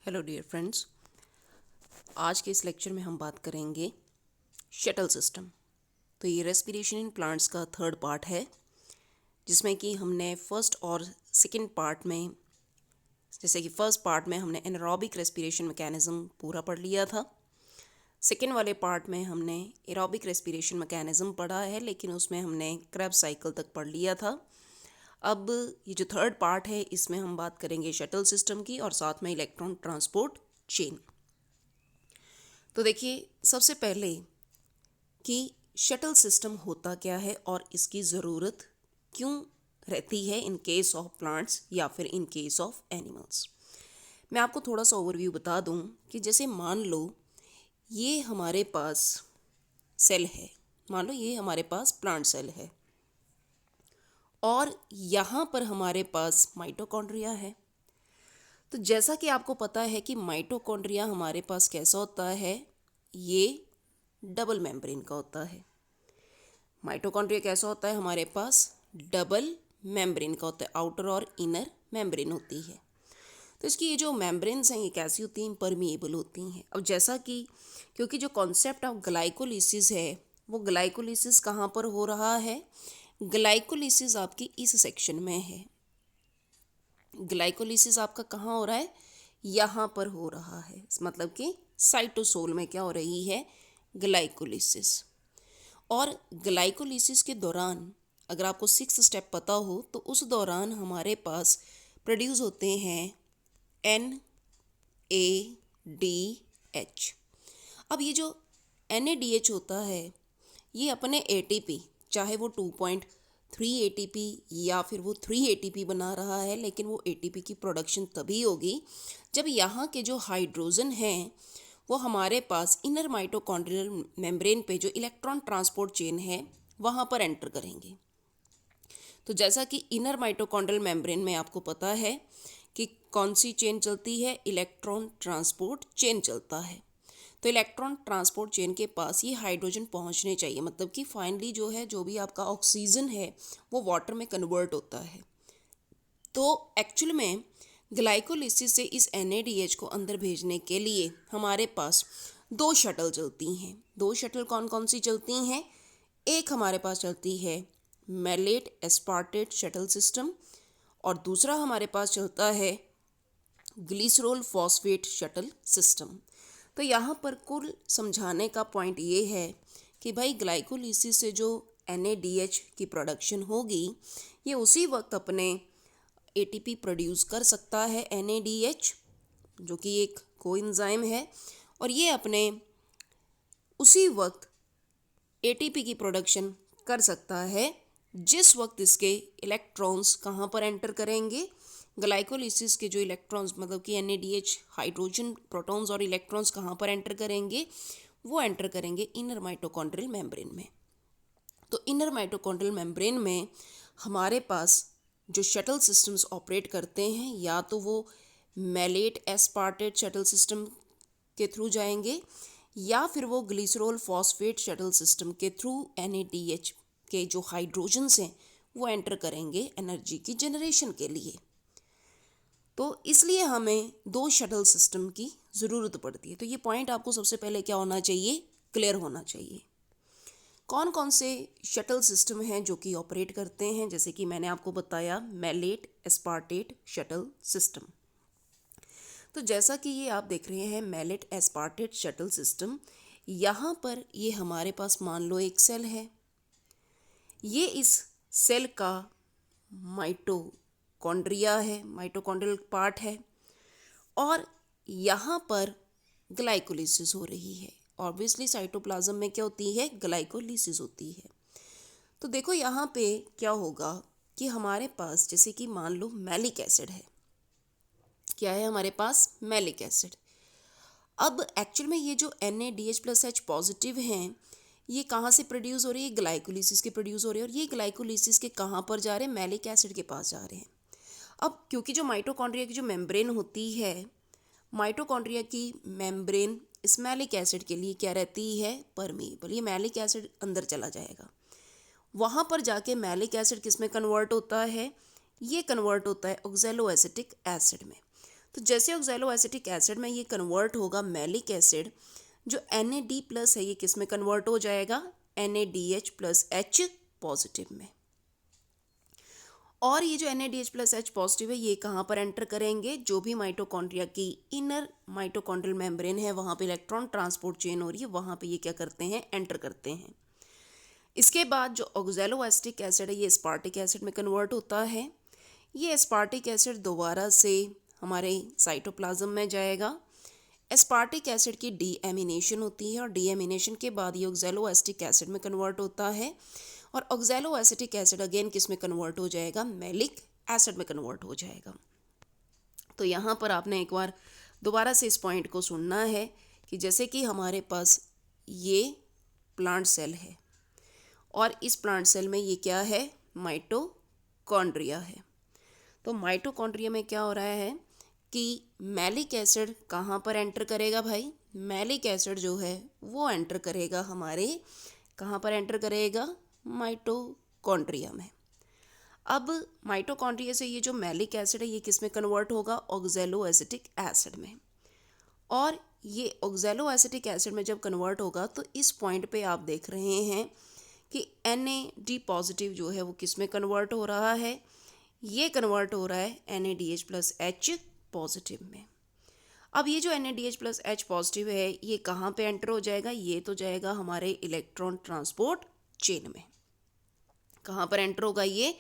Hello dear friends, आज के इस लेक्चर में हम बात करेंगे शटल सिस्टम। तो ये रेस्पिरेशन इन प्लांट्स का थर्ड पार्ट है, जिसमें कि हमने फर्स्ट और सेकंड पार्ट में, जैसे कि फर्स्ट पार्ट में हमने एनारोबिक रेस्पिरेशन मैकेनिज्म पूरा पढ़ लिया था। सेकंड वाले पार्ट में हमने एरोबिक रेस्पिरेशन मैकेनिज्म पढ़ा है, लेकिन उसमें हमने क्रेब्स साइकिल तक पढ़ लिया था। अब ये जो थर्ड पार्ट है, इसमें हम बात करेंगे शटल सिस्टम की और साथ में इलेक्ट्रॉन ट्रांसपोर्ट चेन। तो देखिए, सबसे पहले कि शटल सिस्टम होता क्या है और इसकी ज़रूरत क्यों रहती है इन केस ऑफ प्लांट्स या फिर इन केस ऑफ एनिमल्स। मैं आपको थोड़ा सा ओवरव्यू बता दूं कि जैसे मान लो ये हमारे पास सेल है, मान लो ये हमारे पास प्लांट सेल है और यहाँ पर हमारे पास माइटोकॉन्ड्रिया है। तो जैसा कि आपको पता है कि माइटोकॉन्ड्रिया हमारे पास कैसा होता है, ये डबल मेम्ब्रेन का होता है। माइटोकॉन्ड्रिया कैसा होता है हमारे पास, डबल मेम्ब्रेन का होता है, आउटर और इनर मेम्ब्रेन होती है। तो इसकी ये जो मेम्ब्रेन्स हैं ये कैसी होती हैं, परमिएबल होती हैं। अब जैसा कि क्योंकि जो कॉन्सेप्ट ऑफ ग्लाइकोलिसिस है वो ग्लाइकोलिसिस कहाँ पर हो रहा है, ग्लाइकोलिसिस आपकी इस सेक्शन में है। ग्लाइकोलिसिस आपका कहाँ हो रहा है, यहाँ पर हो रहा है। मतलब कि साइटोसोल में क्या हो रही है, ग्लाइकोलिसिस। और ग्लाइकोलिसिस के दौरान अगर आपको 6 स्टेप पता हो तो उस दौरान हमारे पास प्रोड्यूस होते हैं NADH। अब ये जो NADH होता है ये अपने ATP, चाहे वो 2.3 ATP या फिर वो 3 ATP बना रहा है, लेकिन वो ATP की प्रोडक्शन तभी होगी जब यहाँ के जो हाइड्रोजन हैं वो हमारे पास इनर माइटोकॉन्ड्रियल मेम्ब्रेन पे जो इलेक्ट्रॉन ट्रांसपोर्ट चेन है वहाँ पर एंटर करेंगे। तो जैसा कि इनर माइटोकॉन्ड्रियल मेम्ब्रेन में आपको पता है कि कौन सी चेन चलती है, इलेक्ट्रॉन ट्रांसपोर्ट चेन चलता है। तो इलेक्ट्रॉन ट्रांसपोर्ट चेन के पास ये हाइड्रोजन पहुंचने चाहिए, मतलब कि फाइनली जो है, जो भी आपका ऑक्सीजन है वो वाटर में कन्वर्ट होता है। तो एक्चुअल में ग्लाइकोलिसिस से इस NADH को अंदर भेजने के लिए हमारे पास 2 शटल चलती हैं। 2 शटल कौन कौन सी चलती हैं, एक हमारे पास चलती है मैलेट एस्पार्टेट शटल सिस्टम और दूसरा हमारे पास चलता है ग्लिसरॉल फॉस्फेट शटल सिस्टम। तो यहाँ पर कुल समझाने का पॉइंट ये है कि भाई ग्लाइकोलिसिस से जो NADH की प्रोडक्शन होगी ये उसी वक्त अपने ATP प्रोड्यूस कर सकता है NADH, जो कि एक कोएंजाइम है, और ये अपने उसी वक्त ATP की प्रोडक्शन कर सकता है जिस वक्त इसके इलेक्ट्रॉन्स कहाँ पर एंटर करेंगे, ग्लाइकोलिसिस के जो इलेक्ट्रॉन्स, मतलब कि NADH हाइड्रोजन, प्रोटॉन्स और इलेक्ट्रॉन्स कहाँ पर एंटर करेंगे, वो एंटर करेंगे इनर माइटोकॉन्ड्रियल मेम्ब्रेन में। तो इनर माइटोकॉन्ड्रियल मेम्ब्रेन में हमारे पास जो शटल सिस्टम्स ऑपरेट करते हैं या तो वो मैलेट एस्पार्टेट शटल सिस्टम के थ्रू जाएंगे या फिर वो ग्लिसरॉल फॉस्फेट शटल सिस्टम के थ्रू NADH के जो हाइड्रोजन्स हैं वो एंटर करेंगे एनर्जी की जनरेशन के लिए। तो इसलिए हमें 2 शटल सिस्टम की ज़रूरत पड़ती है। तो ये पॉइंट आपको सबसे पहले क्या होना चाहिए, क्लियर होना चाहिए। कौन कौन से शटल सिस्टम हैं जो कि ऑपरेट करते हैं, जैसे कि मैंने आपको बताया मैलेट एस्पार्टेट शटल सिस्टम। तो जैसा कि ये आप देख रहे हैं मैलेट एस्पार्टेट शटल सिस्टम, यहाँ पर ये हमारे पास मान लो एक सेल है, ये इस सेल का माइटोकॉन्ड्रिया है, माइटोकॉन्ड्रियल पार्ट है, और यहाँ पर ग्लाइकोलिसिस हो रही है। ऑब्वियसली साइटोप्लाज्म में क्या होती है, ग्लाइकोलिसिस होती है। तो देखो यहाँ पे क्या होगा कि हमारे पास जैसे कि मान लो मैलिक एसिड है, क्या है हमारे पास, मैलिक एसिड। अब एक्चुअल में ये जो NADH+H पॉजिटिव हैं ये कहाँ से प्रोड्यूस हो रही है, ग्लाइकोलिसिस के प्रोड्यूस हो रहे हैं, और ये ग्लाइकोलिसिस के कहाँ पर जा रहे हैं, मैलिक एसिड के पास जा रहे हैं। अब क्योंकि जो माइटोकॉन्ड्रिया की जो मेम्ब्रेन होती है, माइटोकॉन्ड्रिया की मेम्ब्रेन इस मैलिक एसिड के लिए क्या रहती है, परमीएबल। ये मैलिक एसिड अंदर चला जाएगा, वहाँ पर जाके मैलिक एसिड किस में कन्वर्ट होता है, ये कन्वर्ट होता है ऑक्सैलोएसिटिक एसिड में। तो जैसे ऑक्सैलो एसिटिक एसिड में ये कन्वर्ट होगा मैलिक एसिड, जो NAD प्लस है ये किस में कन्वर्ट हो जाएगा, NADH प्लस H पॉजिटिव में। और ये जो NADH प्लस H पॉजिटिव है ये कहाँ पर एंटर करेंगे, जो भी माइटोकॉन्ड्रिया की इनर माइटोकॉन्ड्रियल मेम्ब्रेन है वहाँ पे इलेक्ट्रॉन ट्रांसपोर्ट चेन हो रही है, वहाँ पे ये क्या करते हैं, एंटर करते हैं। इसके बाद जो ऑक्सैलो एसिटिक एसिड है ये एस्पार्टिक एसिड में कन्वर्ट होता है। ये एस्पार्टिक एसिड दोबारा से हमारे साइटोप्लाज्म में जाएगा। एस्पार्टिक एसिड की डीएमिनेशन होती है और डीएमिनेशन के बाद ये ऑक्सैलो एसिटिक एसिड में कन्वर्ट होता है और ऑक्सैलो एसिटिक एसिड अगेन किस में कन्वर्ट हो जाएगा, मैलिक एसिड में कन्वर्ट हो जाएगा। तो यहाँ पर आपने एक बार दोबारा से इस पॉइंट को सुनना है कि जैसे कि हमारे पास ये प्लांट सेल है और इस प्लांट सेल में ये क्या है, माइटोकॉन्ड्रिया है। तो माइटोकॉन्ड्रिया में क्या हो रहा है कि मैलिक एसिड कहाँ पर एंटर करेगा भाई, मैलिक एसिड जो है वो एंटर करेगा हमारे, कहाँ पर एंटर करेगा, माइटोकॉन्ड्रिया में। अब माइटोकॉन्ड्रिया से ये जो मैलिक एसिड है ये किस में कन्वर्ट होगा, ऑक्सैलो एसिटिक एसिड में। और ये ऑक्सैलो एसिटिक एसिड में जब कन्वर्ट होगा तो इस पॉइंट पे आप देख रहे हैं कि NAD पॉजिटिव जो है वो किस में कन्वर्ट हो रहा है, ये कन्वर्ट हो रहा है NADH प्लस H पॉजिटिव में। अब ये जो NADH प्लस H पॉजिटिव है ये कहाँ पे एंटर हो जाएगा, ये तो जाएगा हमारे इलेक्ट्रॉन ट्रांसपोर्ट चेन में। कहाँ पर एंटर होगा, ये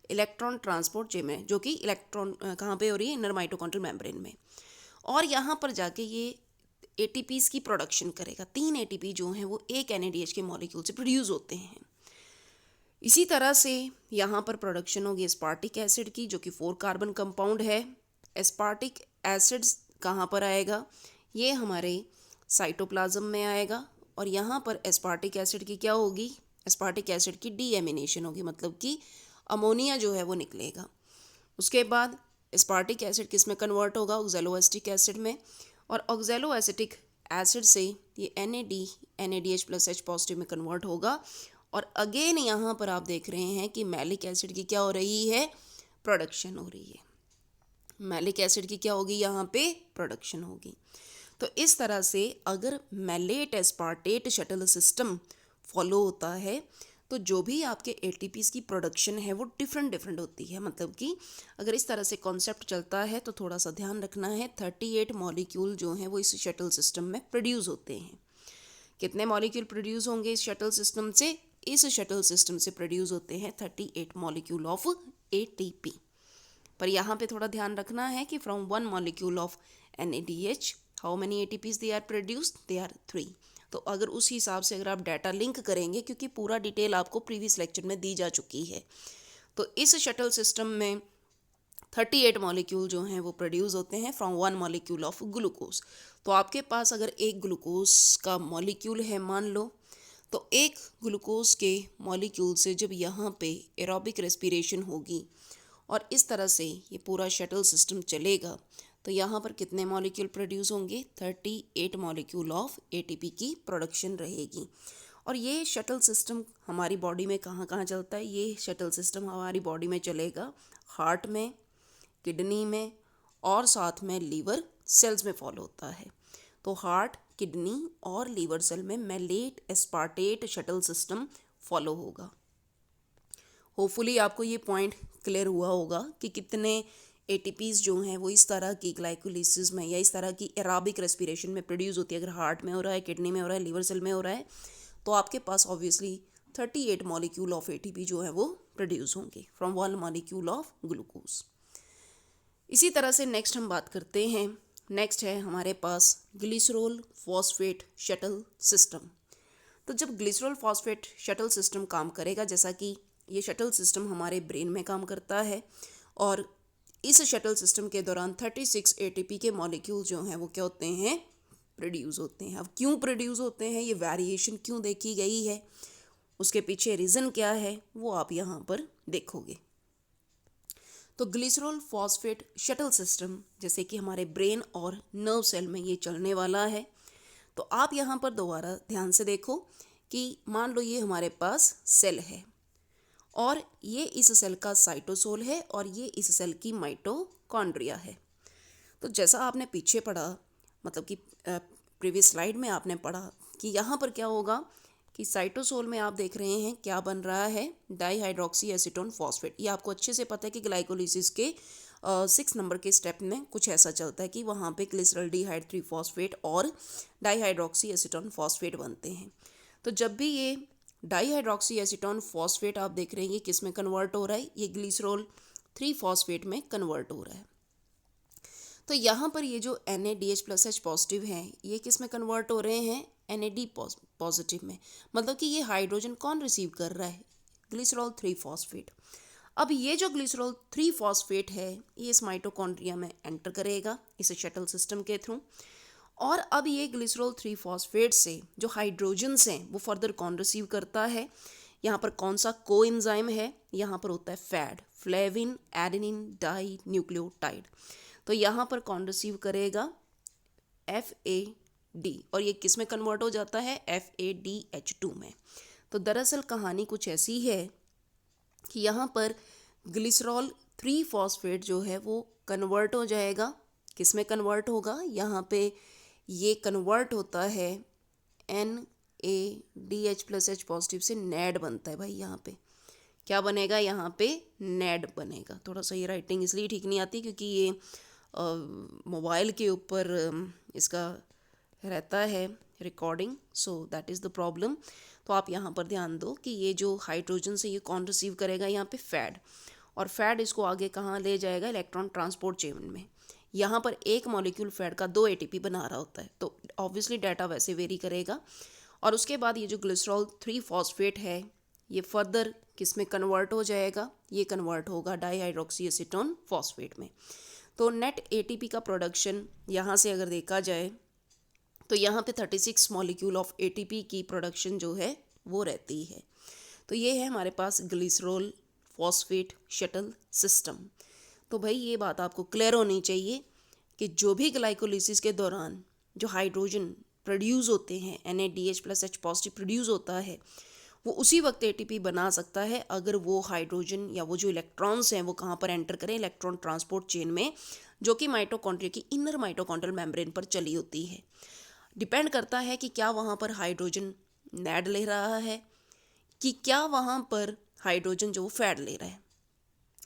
इलेक्ट्रॉन ट्रांसपोर्ट चेन में, जो कि इलेक्ट्रॉन कहाँ पे हो रही है, इनर माइटोकॉन्ड्रियल मेम्ब्रेन में। और यहाँ पर जाके ये ATPs की प्रोडक्शन करेगा। 3 ATP जो हैं वो एक NADH के मॉलिक्यूल से प्रोड्यूस होते हैं। इसी तरह से यहाँ पर प्रोडक्शन होगी एस्पार्टिक एसिड की, जो कि 4 कार्बन कंपाउंड है। एस्पार्टिक एसिड्स कहाँ पर आएगा, ये हमारे साइटोप्लाज्म में आएगा और यहाँ पर एस्पार्टिक एसिड की क्या होगी, एस्पार्टिक एसिड की डीएमिनेशन होगी, मतलब कि अमोनिया जो है वो निकलेगा। उसके बाद एस्पार्टिक एसिड किस में कन्वर्ट होगा, ऑक्सैलो एसिटिक एसिड में। और ऑक्सैलो एसिटिक एसिड से ये NADH प्लस H पॉजिटिव में कन्वर्ट होगा। और अगेन यहाँ पर आप देख रहे हैं कि मैलिक एसिड की क्या हो रही है, प्रोडक्शन हो रही है। मैलिक एसिड की क्या होगी, यहाँ पे प्रोडक्शन होगी। तो इस तरह से अगर malate aspartate shuttle system follow होता है तो जो भी आपके ATPs की प्रोडक्शन है वो डिफरेंट होती है। मतलब कि अगर इस तरह से कॉन्सेप्ट चलता है तो थोड़ा सा ध्यान रखना है, 38 मॉलिक्यूल जो हैं वो इस शटल सिस्टम में प्रोड्यूस होते हैं। कितने मॉलिक्यूल प्रोड्यूस होंगे इस शटल सिस्टम से, इस शटल सिस्टम से प्रोड्यूस होते हैं 38 मॉलिक्यूल ऑफ ATP। पर यहाँ पे थोड़ा ध्यान रखना है कि from 1 molecule of NADH how many ATPs they are produced, they are 3। तो अगर उस हिसाब से अगर आप डाटा लिंक करेंगे, क्योंकि पूरा डिटेल आपको प्रीवियस लेक्चर में दी जा चुकी है, तो इस शटल सिस्टम में 38 मॉलिक्यूल जो हैं वो प्रोड्यूस होते हैं फ्रॉम 1 मॉलिक्यूल ऑफ ग्लूकोज। तो आपके पास अगर एक ग्लूकोज का मॉलिक्यूल है मान लो, तो एक ग्लूकोज के मॉलिक्यूल से जब यहाँ पे एरोबिक रेस्पिरेशन होगी और इस तरह से ये पूरा शटल सिस्टम चलेगा तो यहाँ पर कितने मॉलिक्यूल प्रोड्यूस होंगे, 38 मॉलिक्यूल ऑफ ATP की प्रोडक्शन रहेगी। और ये शटल सिस्टम हमारी बॉडी में कहाँ कहाँ चलता है, ये शटल सिस्टम हमारी बॉडी में चलेगा हार्ट में, किडनी में और साथ में लीवर सेल्स में फॉलो होता है। तो हार्ट, किडनी और लीवर सेल में malate aspartate shuttle system follow होगा। होपफुली आपको ये पॉइंट क्लियर हुआ होगा कि कितने ATPs जो हैं वो इस तरह की ग्लाइकोलिसिस में या इस तरह की एरोबिक रेस्पिरेशन में प्रोड्यूस होती है। अगर हार्ट में हो रहा है, किडनी में हो रहा है, लीवर सेल में हो रहा है, तो आपके पास ऑब्वियसली 38 मॉलिक्यूल ऑफ ATP जो है वो प्रोड्यूस होंगे फ्रॉम 1 मॉलिक्यूल ऑफ ग्लूकोज। इसी तरह से नेक्स्ट हम बात करते हैं, नेक्स्ट है हमारे पास ग्लिसरॉल फॉस्फेट शटल सिस्टम। तो जब ग्लिसरॉल फॉस्फेट शटल सिस्टम काम करेगा, जैसा कि ये शटल सिस्टम हमारे ब्रेन में काम करता है और इस शटल सिस्टम के दौरान 36 ATP के मॉलिक्यूल जो हैं वो क्या होते हैं, प्रोड्यूस होते हैं। अब क्यों प्रोड्यूस होते हैं, ये वेरिएशन क्यों देखी गई है, उसके पीछे रीज़न क्या है, वो आप यहाँ पर देखोगे। तो ग्लिसरॉल फॉस्फेट शटल सिस्टम जैसे कि हमारे ब्रेन और नर्व सेल में ये चलने वाला है। तो आप यहाँ पर दोबारा ध्यान से देखो कि मान लो ये हमारे पास सेल है और ये इस सेल का साइटोसोल है और ये इस सेल की माइटोकॉन्ड्रिया है। तो जैसा आपने पीछे पढ़ा, मतलब कि प्रीवियस स्लाइड में आपने पढ़ा कि यहाँ पर क्या होगा कि साइटोसोल में आप देख रहे हैं क्या बन रहा है, डाईहाइड्रोक्सी एसीटोन फॉस्फेट। ये आपको अच्छे से पता है कि ग्लाइकोलिसिस के 6 नंबर के स्टेप में कुछ ऐसा चलता है कि वहाँ पे ग्लिसरॉल्डिहाइड 3 फॉस्फेट और डाईहाइड्रोक्सी एसीटोन फॉस्फेट बनते हैं। तो जब भी ये डाईहाइड्रोक्सी एसीटोन फॉस्फेट आप देख रहे हैं ये किस में कन्वर्ट हो रहा है, ये ग्लिसरॉल 3 फॉस्फेट में कन्वर्ट हो रहा है। तो यहाँ पर ये जो NaDH+H पॉजिटिव हैं ये किस में कन्वर्ट हो रहे हैं, NAD पॉजिटिव में। मतलब कि ये हाइड्रोजन कौन रिसीव कर रहा है, ग्लिसरॉल 3 फॉस्फेट। अब ये जो ग्लिसरॉल 3 फॉस्फेट है ये इस माइटोकॉन्ड्रिया में एंटर करेगा इस शटल सिस्टम के थ्रू, और अब ये ग्लिसरॉल 3 फॉस्फेट से जो हाइड्रोजन्स हैं वो फर्दर कौन रिसीव करता है, यहाँ पर कौन सा कोएंजाइम है, यहाँ पर होता है फैड, फ्लेविन एडेनिन डाई न्यूक्लियोटाइड। तो यहाँ पर कौन रिसीव करेगा, FAD, और ये किस में कन्वर्ट हो जाता है, FADH2 में। तो दरअसल कहानी कुछ ऐसी है कि यहाँ पर ग्लिसरॉल 3 फॉस्फेट जो है वो कन्वर्ट हो जाएगा, किस में कन्वर्ट होगा, यहाँ पे ये कन्वर्ट होता है NaDH+H पॉजिटिव से NAD बनता है भाई। यहाँ पे क्या बनेगा, यहाँ पे NAD बनेगा। थोड़ा सा ये राइटिंग इसलिए ठीक नहीं आती क्योंकि ये मोबाइल के ऊपर इसका रहता है recording, so that is the problem. तो आप यहाँ पर ध्यान दो कि ये जो हाइड्रोजन से ये कौन रिसीव करेगा, यहाँ पे फैड, और फैड इसको आगे कहाँ ले जाएगा, इलेक्ट्रॉन ट्रांसपोर्ट चेन में। यहाँ पर एक मॉलिक्यूल फैड का 2 ATP बना रहा होता है, तो ऑब्वियसली डाटा वैसे वेरी करेगा। और उसके बाद ये जो ग्लिसरॉल 3 फॉस्फेट है ये फर्दर किस में कन्वर्ट हो जाएगा, ये कन्वर्ट होगा डाईहाइड्रोक्सी एसीटोन फॉस्फेट में। तो नेट ATP का प्रोडक्शन यहाँ से अगर देखा जाए तो यहाँ पे 36 मॉलिक्यूल ऑफ ATP की प्रोडक्शन जो है वो रहती है। तो ये है हमारे पास ग्लिसरॉल फॉस्फेट शटल सिस्टम। तो भाई ये बात आपको क्लियर होनी चाहिए कि जो भी ग्लाइकोलिसिस के दौरान जो हाइड्रोजन प्रोड्यूस होते हैं, NaDH+H पॉजिटिव प्रोड्यूस होता है, वो उसी वक्त ATP बना सकता है अगर वो हाइड्रोजन या वो जो इलेक्ट्रॉन्स हैं वो कहाँ पर एंटर करें, इलेक्ट्रॉन ट्रांसपोर्ट चेन में, जो कि माइटोकॉन्ड्रिया की इनर माइटोकॉन्ड्रियल मेम्ब्रेन पर चली होती है। डिपेंड करता है कि क्या वहाँ पर हाइड्रोजन NAD ले रहा है कि क्या वहाँ पर हाइड्रोजन जो वो फैड ले रहा है।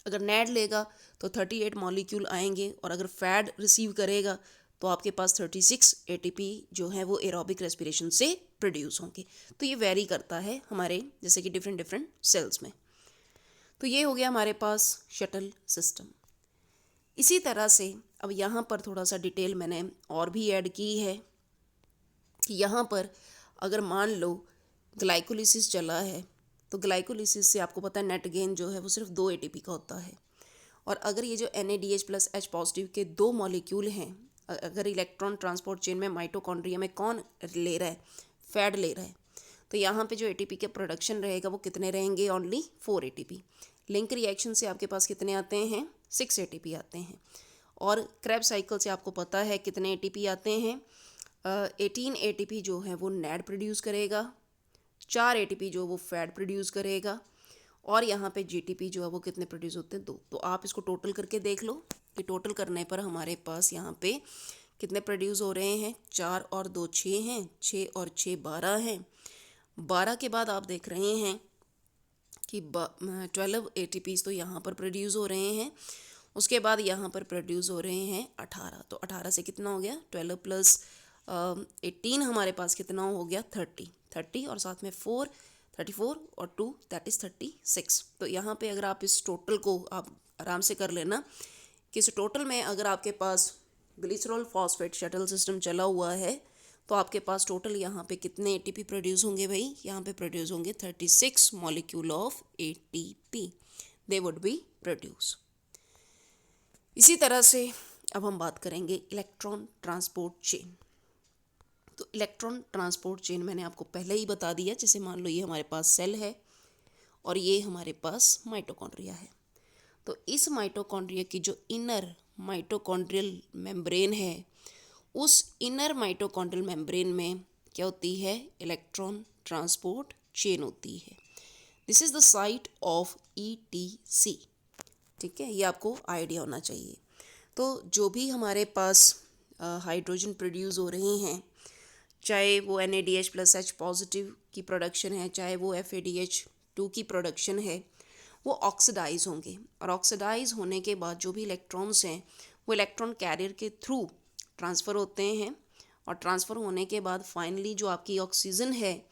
अगर NAD लेगा तो 38 मॉलिक्यूल आएंगे, और अगर फैड रिसीव करेगा तो आपके पास 36 ATP जो है वो एरोबिक रेस्पिरेशन से प्रोड्यूस होंगे। तो ये वेरी करता है हमारे जैसे कि डिफरेंट सेल्स में। तो ये हो गया हमारे पास शटल सिस्टम। इसी तरह से अब यहाँ पर थोड़ा सा डिटेल मैंने और भी ऐड की है कि यहाँ पर अगर मान लो ग्लाइकोलिसिस चला है तो ग्लाइकोलिसिस से आपको पता है नेट गेन जो है वो सिर्फ 2 ATP का होता है। और अगर ये जो NaDH+H पॉजिटिव के 2 मॉलिक्यूल हैं, अगर इलेक्ट्रॉन ट्रांसपोर्ट चेन में माइटोकॉन्ड्रिया में कौन ले रहा है, फैड ले रहा है, तो यहाँ पे जो ATP के प्रोडक्शन रहेगा वो कितने रहेंगे, ओनली 4 ATP। लिंक रिएक्शन से आपके पास कितने आते हैं, 6 ATP आते हैं। और क्रेब्स साइकिल से आपको पता है कितने ATP आते हैं, 18 ATP जो है वो NAD प्रोड्यूस करेगा, 4 ATP जो वो फैड प्रोड्यूस करेगा, और यहाँ पे GTP जो है वो कितने प्रोड्यूस होते हैं, 2। तो आप इसको टोटल करके देख लो कि टोटल करने पर हमारे पास यहाँ पे कितने प्रोड्यूस हो रहे हैं, 4 और 2 6 हैं, 6 और 6 12 हैं। 12 के बाद आप देख रहे हैं कि 12 ATPs तो यहाँ पर प्रोड्यूस हो रहे हैं। उसके बाद यहाँ पर प्रोड्यूस हो रहे हैं 18। तो 18 से कितना हो गया, 12 प्लस 18 हमारे पास कितना हो गया, 30, और साथ में 4, 34 और 2 दैट इज़ 36। तो यहाँ पे अगर आप इस टोटल को आप आराम से कर लेना कि इस टोटल में अगर आपके पास ग्लिसरॉल फॉस्फेट शटल सिस्टम चला हुआ है तो आपके पास टोटल यहाँ पे कितने ATP प्रोड्यूस होंगे भाई, यहाँ पे प्रोड्यूस होंगे 36 molecule of ATP they would be produce. इसी तरह से अब हम बात करेंगे इलेक्ट्रॉन ट्रांसपोर्ट चेन। तो इलेक्ट्रॉन ट्रांसपोर्ट चेन मैंने आपको पहले ही बता दिया, जैसे मान लो ये हमारे पास सेल है और ये हमारे पास माइटोकॉन्ड्रिया है। तो इस माइटोकॉन्ड्रिया की जो इनर माइटोकॉन्ड्रियल मेम्ब्रेन है, उस इनर माइटोकॉन्ड्रियल मेम्ब्रेन में क्या होती है, इलेक्ट्रॉन ट्रांसपोर्ट चेन होती है। This is the site of ETC। ठीक है, ये आपको आइडिया होना चाहिए। तो जो भी हमारे पास हाइड्रोजन प्रोड्यूस हो रहे हैं, चाहे वो NaDH+H पॉजिटिव की प्रोडक्शन है, चाहे वो FADH2 की प्रोडक्शन है, वो ऑक्सीडाइज होंगे। और ऑक्सीडाइज होने के बाद जो भी इलेक्ट्रॉन्स हैं वो इलेक्ट्रॉन कैरियर के थ्रू ट्रांसफ़र होते हैं, और ट्रांसफ़र होने के बाद फाइनली जो आपकी ऑक्सीजन है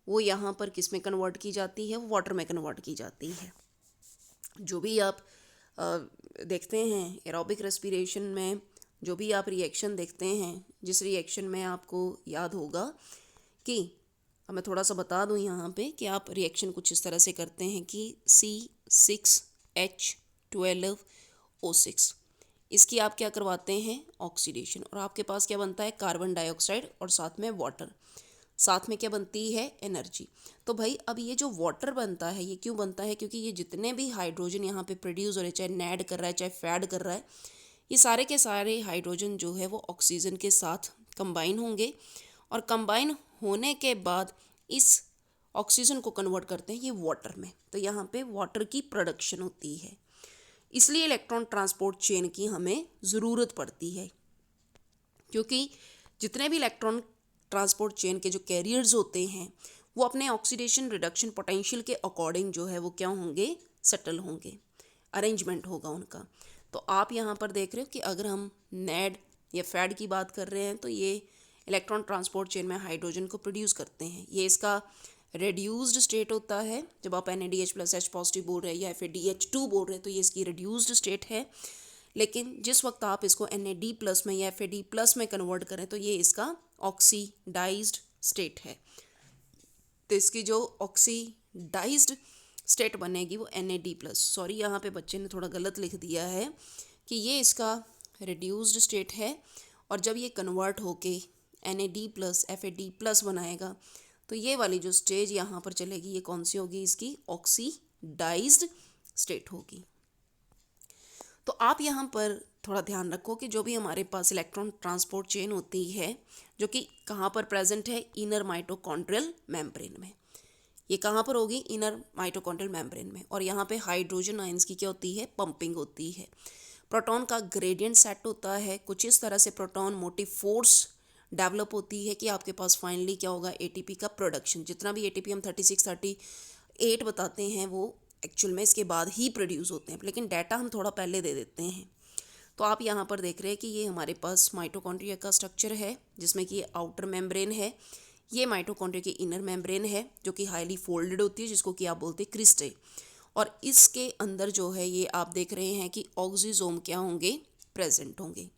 वो यहाँ पर किस में कन्वर्ट की जाती है, वो वाटर में कन्वर्ट की जाती है। जो भी आप देखते हैं एरोबिक रेस्पिरेशन में, जो भी आप रिएक्शन देखते हैं, जिस रिएक्शन में आपको याद होगा कि अब मैं थोड़ा सा बता दूं यहाँ पे कि आप रिएक्शन कुछ इस तरह से करते हैं कि C6H12O6, इसकी आप क्या करवाते हैं, ऑक्सीडेशन, और आपके पास क्या बनता है, कार्बन डाइऑक्साइड और साथ में वाटर, साथ में क्या बनती है, एनर्जी। तो भाई अब ये जो वाटर बनता है ये क्यों बनता है, क्योंकि ये जितने भी हाइड्रोजन यहाँ पे प्रोड्यूस हो रहे हैं, चाहे नैड कर रहा है चाहे फैड कर रहा है, ये सारे के सारे हाइड्रोजन जो है वो ऑक्सीजन के साथ कंबाइन होंगे, और कंबाइन होने के बाद इस ऑक्सीजन को कन्वर्ट करते हैं ये वाटर में। तो यहाँ पे वाटर की प्रोडक्शन होती है, इसलिए इलेक्ट्रॉन ट्रांसपोर्ट चेन की हमें ज़रूरत पड़ती है, क्योंकि जितने भी इलेक्ट्रॉन ट्रांसपोर्ट चेन के जो कैरियर्स होते हैं वो अपने ऑक्सीडेशन रिडक्शन पोटेंशियल के अकॉर्डिंग जो है वो क्या होंगे, सेटल होंगे, अरेंजमेंट होगा उनका। तो आप यहाँ पर देख रहे हो कि अगर हम नैड या फैड की बात कर रहे हैं तो ये इलेक्ट्रॉन ट्रांसपोर्ट चेन में हाइड्रोजन को प्रोड्यूस करते हैं। ये इसका रेड्यूस्ड स्टेट होता है, जब आप NaDH+H पॉजिटिव बोल रहे हैं या FADH2 बोल रहे हैं तो ये इसकी रेड्यूस्ड स्टेट है। लेकिन जिस वक्त आप इसको NAD+ में या FAD+ में कन्वर्ट करें तो ये इसका ऑक्सीडाइज्ड स्टेट है। तो इसकी जो ऑक्सीडाइज्ड स्टेट बनेगी वो NAD+, सॉरी यहाँ पे बच्चे ने थोड़ा गलत लिख दिया है कि ये इसका रिड्यूस्ड स्टेट है, और जब ये कन्वर्ट होके NAD+ FAD+ बनाएगा तो ये वाली जो स्टेज यहाँ पर चलेगी ये कौन सी होगी, इसकी ऑक्सीडाइज्ड स्टेट होगी। तो आप यहाँ पर थोड़ा ध्यान रखो कि जो भी हमारे पास इलेक्ट्रॉन ट्रांसपोर्ट चेन होती है जो कि कहाँ पर प्रेजेंट है, इनर माइटोकॉन्ड्रियल मेम्ब्रेन में। ये कहाँ पर होगी, इनर माइटोकॉन्ड्रियल मेम्ब्रेन में। और यहाँ पे हाइड्रोजन आयंस की क्या होती है, पंपिंग होती है। प्रोटॉन का ग्रेडियंट सेट होता है, कुछ इस तरह से प्रोटॉन मोटिव फोर्स डेवलप होती है कि आपके पास फाइनली क्या होगा, ATP का प्रोडक्शन। जितना भी ATP हम 36 38 बताते हैं वो एक्चुअल में इसके बाद ही प्रोड्यूस होते हैं, लेकिन डाटा हम थोड़ा पहले दे देते हैं। तो आप यहाँ पर देख रहे हैं कि ये हमारे पास माइटोकॉन्ड्रिया का स्ट्रक्चर है, जिसमें कि ये आउटर मेम्ब्रेन है, ये माइटोकॉन्ड्रिया की इनर मेम्ब्रेन है जो कि हाईली फोल्डेड होती है, जिसको कि आप बोलते हैं क्रिस्टे। और इसके अंदर जो है ये आप देख रहे हैं कि ऑक्सीजोम क्या होंगे, प्रेजेंट होंगे।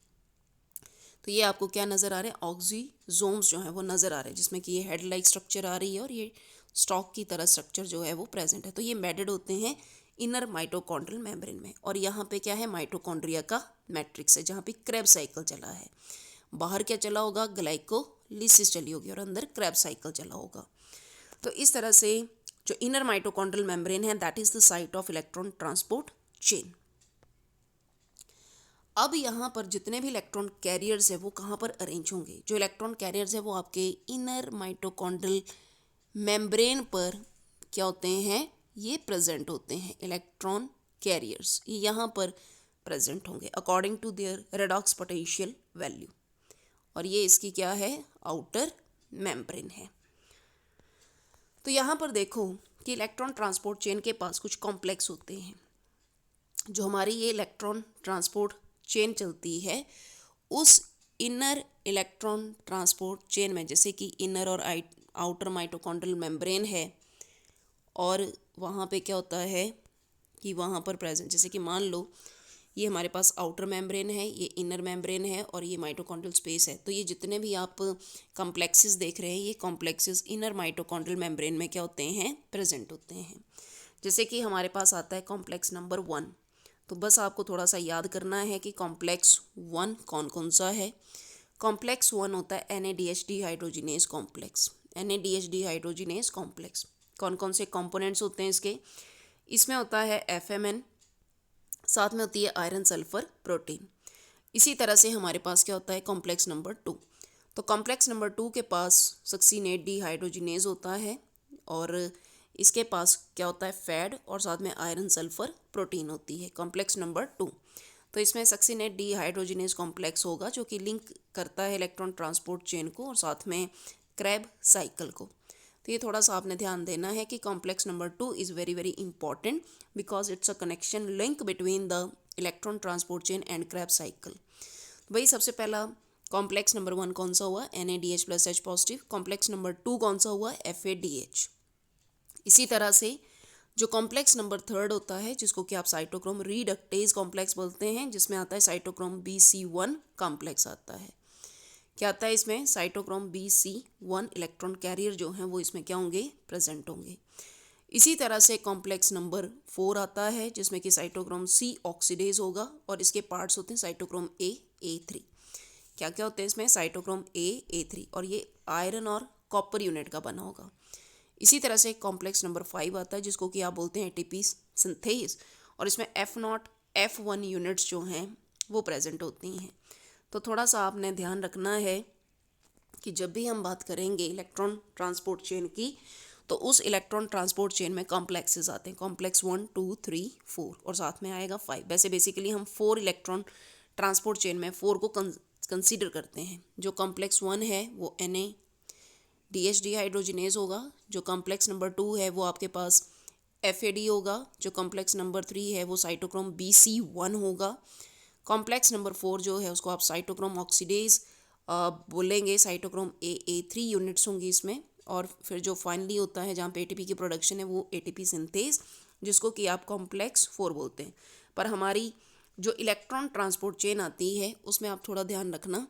तो ये आपको क्या नज़र आ रहा है, ऑक्सीजोम्स जो है वो नज़र आ रहे हैं, जिसमें कि ये हेड लाइक स्ट्रक्चर आ रही है और ये स्टॉक की तरह स्ट्रक्चर जो है वो प्रेजेंट है। तो ये एम्बेडेड होते हैं इनर माइटोकॉन्ड्रियल मेम्ब्रेन में। और यहाँ पे क्या है, माइटोकॉन्ड्रिया का मैट्रिक्स है जहाँ पे क्रेब साइकिल चला है। बाहर क्या चला होगा, ग्लाइकोलिसिस चली होगी और अंदर क्रेब साइकिल चला होगा। तो इस तरह से जो इनर माइटोकॉन्ड्रियल मेम्ब्रेन है that is the site of electron transport chain. अब यहाँ पर जितने भी इलेक्ट्रॉन कैरियर्स है वो कहाँ पर अरेंज होंगे, जो इलेक्ट्रॉन कैरियर्स है वो आपके इनर माइटोकॉन्ड्रियल मेम्ब्रेन पर क्या होते हैं, ये प्रेजेंट होते हैं। इलेक्ट्रॉन कैरियर्स ये यहाँ पर प्रेजेंट होंगे according to their redox potential value, और ये इसकी क्या है, आउटर मेम्ब्रेन है। तो यहाँ पर देखो कि इलेक्ट्रॉन ट्रांसपोर्ट चेन के पास कुछ कॉम्प्लेक्स होते हैं। जो हमारी ये इलेक्ट्रॉन ट्रांसपोर्ट चेन चलती है उस इनर इलेक्ट्रॉन ट्रांसपोर्ट चेन में, जैसे कि इनर और आउटर माइटोकॉन्ड्रियल मेम्ब्रेन है, और वहाँ पे क्या होता है कि वहाँ पर प्रेजेंट, जैसे कि मान लो ये हमारे पास आउटर मेम्ब्रेन है, ये इनर मेम्ब्रेन है और ये माइटोकॉन्ड्रियल स्पेस है। तो ये जितने भी आप कॉम्प्लेक्सेस देख रहे हैं ये कॉम्प्लेक्सेस इनर माइटोकॉन्ड्रियल मेम्ब्रेन में क्या होते हैं, प्रेजेंट होते हैं। जैसे कि हमारे पास आता है कॉम्प्लेक्स नंबर 1, तो बस आपको थोड़ा सा याद करना है कि कॉम्प्लेक्स 1 कौन कौन सा है। कॉम्प्लेक्स 1 होता है NADH dehydrogenase complex. NADH dehydrogenase complex कौन कौन से कंपोनेंट्स होते हैं इसके, इसमें होता है FMN, साथ में होती है आयरन सल्फर प्रोटीन। इसी तरह से हमारे पास क्या होता है कॉम्प्लेक्स नंबर 2, तो कॉम्प्लेक्स नंबर 2 के पास सक्सीनेट डिहाइड्रोजिनेज होता है और इसके पास क्या होता है फैड और साथ में आयरन सल्फर प्रोटीन होती है, कॉम्प्लेक्स नंबर 2। तो इसमें सक्सिनेट डीहाइड्रोजिनेज कॉम्प्लेक्स होगा जो कि लिंक करता है इलेक्ट्रॉन ट्रांसपोर्ट चेन को और साथ में क्रैब साइकिल को। तो ये थोड़ा सा आपने ध्यान देना है कि complex number 2 is very very important because it's a connection link between the electron transport chain and Krebs cycle. वही सबसे पहला कॉम्प्लेक्स नंबर 1 कौन सा हुआ, NaDH plus H positive. Complex number 2 कौन सा हुआ, FADH। इसी तरह से जो कॉम्प्लेक्स नंबर 3 होता है जिसको कि आप साइटोक्रोम रिडक्टेज कॉम्प्लेक्स बोलते हैं, जिसमें आता है साइटोक्रोम BC1 कॉम्प्लेक्स आता है। क्या आता है इसमें, साइटोक्रोम BC1 इलेक्ट्रॉन कैरियर जो हैं वो इसमें क्या होंगे, प्रेजेंट होंगे। इसी तरह से कॉम्प्लेक्स नंबर 4 आता है जिसमें कि साइटोक्रोम C ऑक्सीडेज होगा और इसके पार्ट्स होते हैं साइटोक्रोम A3। क्या क्या होते हैं इसमें, साइटोक्रोम A3 और ये आयरन और कॉपर यूनिट का बना होगा। इसी तरह से कॉम्प्लेक्स नंबर 5 आता है जिसको कि आप बोलते हैं ATP सिंथेज और इसमें F0 F1 यूनिट्स जो हैं वो प्रेजेंट होती हैं। तो थोड़ा सा आपने ध्यान रखना है कि जब भी हम बात करेंगे इलेक्ट्रॉन ट्रांसपोर्ट चेन की तो उस इलेक्ट्रॉन ट्रांसपोर्ट चेन में कॉम्प्लेक्सेस आते हैं, कॉम्प्लेक्स 1 2 3 4 और साथ में आएगा 5। वैसे बेसिकली हम 4 इलेक्ट्रॉन ट्रांसपोर्ट चेन में 4 को कंसीडर करते हैं। जो कॉम्प्लेक्स 1 है वो NaDH डिहाइड्रोजिनेज होगा, जो कॉम्प्लेक्स नंबर 2 है वो आपके पास FAD होगा, जो कॉम्प्लेक्स नंबर 3 है वो साइटोक्रोम BC1 होगा, कॉम्प्लेक्स नंबर 4 जो है उसको आप साइटोक्रोम ऑक्सीडेज बोलेंगे, साइटोक्रोम AA3 यूनिट्स होंगी इसमें, और फिर जो फाइनली होता है जहाँ पे ATP की प्रोडक्शन है वो ATP सिंथेज जिसको कि आप कॉम्प्लेक्स 4 बोलते हैं। पर हमारी जो इलेक्ट्रॉन ट्रांसपोर्ट चेन आती है उसमें आप थोड़ा ध्यान रखना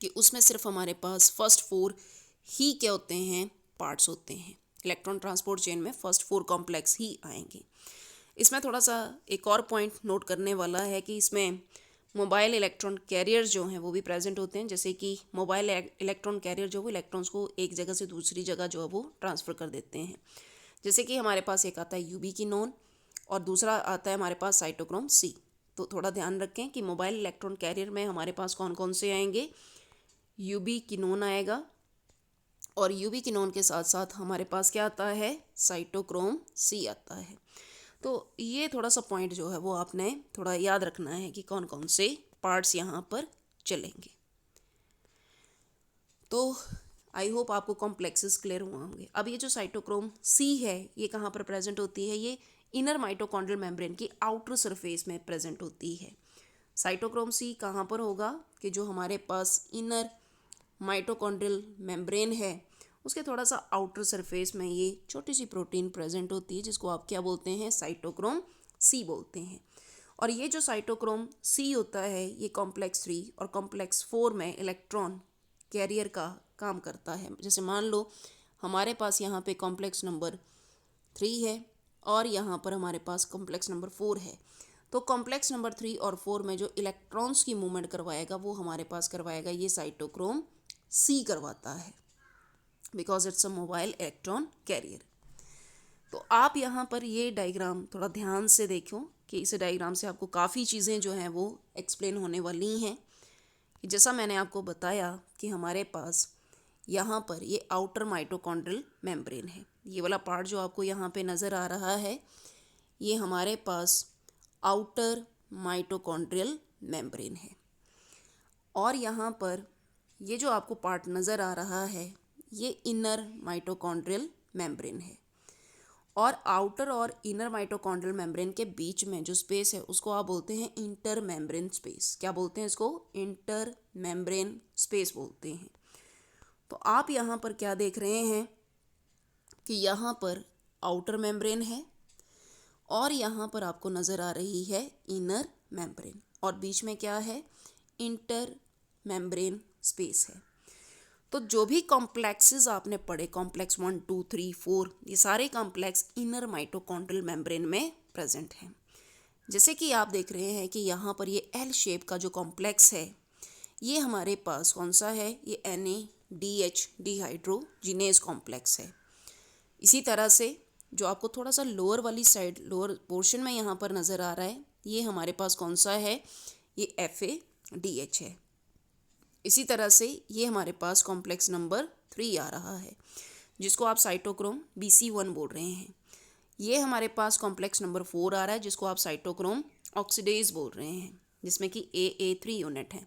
कि उसमें सिर्फ हमारे पास फर्स्ट 4 ही क्या होते हैं, पार्ट्स होते हैं। इलेक्ट्रॉन ट्रांसपोर्ट चेन में फर्स्ट 4 कॉम्प्लेक्स ही आएंगे। इसमें थोड़ा सा एक और पॉइंट नोट करने वाला है कि इसमें मोबाइल इलेक्ट्रॉन कैरियर्स जो हैं वो भी प्रेजेंट होते हैं। जैसे कि मोबाइल इलेक्ट्रॉन कैरियर जो वो इलेक्ट्रॉन्स को एक जगह से दूसरी जगह जो है वो ट्रांसफ़र कर देते हैं। जैसे कि हमारे पास एक आता है यूबिक्विनोन और दूसरा आता है हमारे पास साइटोक्रोम C। तो थोड़ा ध्यान रखें कि मोबाइल इलेक्ट्रॉन कैरियर में हमारे पास कौन कौन से आएंगे, यूबिक्विनोन आएगा और यूबिक्विनोन के साथ साथ हमारे पास क्या आता है, साइटोक्रोम C आता है। तो ये थोड़ा सा पॉइंट जो है वो आपने थोड़ा याद रखना है कि कौन कौन से पार्ट्स यहाँ पर चलेंगे। तो आई होप आपको कॉम्प्लेक्सेस क्लियर हुआ होंगे। अब ये जो साइटोक्रोम C है ये कहाँ पर प्रेजेंट होती है, ये इनर माइटोकॉन्ड्रियल मेम्ब्रेन की आउटर सरफेस में प्रेजेंट होती है। साइटोक्रोम C कहाँ पर होगा कि जो हमारे पास इनर माइटोकॉन्ड्रियल मेम्ब्रेन है उसके थोड़ा सा आउटर सरफेस में ये छोटी सी प्रोटीन प्रेजेंट होती है जिसको आप क्या बोलते हैं, साइटोक्रोम C बोलते हैं। और ये जो साइटोक्रोम C होता है ये कॉम्प्लेक्स 3 और कॉम्प्लेक्स 4 में इलेक्ट्रॉन कैरियर का काम करता है। जैसे मान लो हमारे पास यहाँ पे कॉम्प्लेक्स नंबर 3 है और यहाँ पर हमारे पास कॉम्प्लेक्स नंबर 4 है। तो कॉम्प्लेक्स नंबर 3 और 4 में जो इलेक्ट्रॉन्स की मूवमेंट करवाएगा वो हमारे पास करवाएगा ये साइटोक्रोम C करवाता है because it's a mobile electron carrier. तो आप यहाँ पर ये डायग्राम थोड़ा ध्यान से देखो कि इस डायग्राम से आपको काफ़ी चीज़ें जो हैं वो एक्सप्लेन होने वाली हैं। जैसा मैंने आपको बताया कि हमारे पास यहाँ पर ये आउटर माइटोकॉन्ड्रियल मेम्ब्रेन है, ये वाला पार्ट जो आपको यहाँ पे नज़र आ रहा है ये हमारे पास आउटर माइटोकॉन्ड्रियल मेम्ब्रेन है। और यहाँ पर ये जो आपको पार्ट नज़र आ रहा है ये इनर माइटोकॉन्ड्रियल मेम्ब्रेन है। और आउटर और इनर माइटोकॉन्ड्रियल मेम्ब्रेन के बीच में जो स्पेस है उसको आप बोलते हैं इंटर मेम्ब्रेन स्पेस। क्या बोलते हैं इसको, इंटर मेम्ब्रेन स्पेस बोलते हैं। तो आप यहाँ पर क्या देख रहे हैं कि यहाँ पर आउटर मेम्ब्रेन है और यहाँ पर आपको नज़र आ रही है इनर मेम्ब्रेन और बीच में क्या है, इंटर मेम्ब्रेन स्पेस है। तो जो भी कॉम्प्लेक्सेस आपने पढ़े, कॉम्प्लेक्स 1 2 3 4, ये सारे कॉम्प्लेक्स इनर माइटोकॉन्ड्रियल मेम्ब्रेन में प्रेजेंट हैं। जैसे कि आप देख रहे हैं कि यहाँ पर ये एल शेप का जो कॉम्प्लेक्स है ये हमारे पास कौन सा है, ये NaDH डिहाइड्रोजिनेज कॉम्प्लेक्स है। इसी तरह से जो आपको थोड़ा सा लोअर वाली साइड, लोअर पोर्शन में यहाँ पर नज़र आ रहा है ये हमारे पास कौन सा है, ये FADH है। इसी तरह से ये हमारे पास कॉम्प्लेक्स नंबर 3 आ रहा है जिसको आप साइटोक्रोम BC1 बोल रहे हैं। ये हमारे पास कॉम्प्लेक्स नंबर 4 आ रहा है जिसको आप साइटोक्रोम ऑक्सीडेज बोल रहे हैं, जिसमें कि AA3 यूनिट है।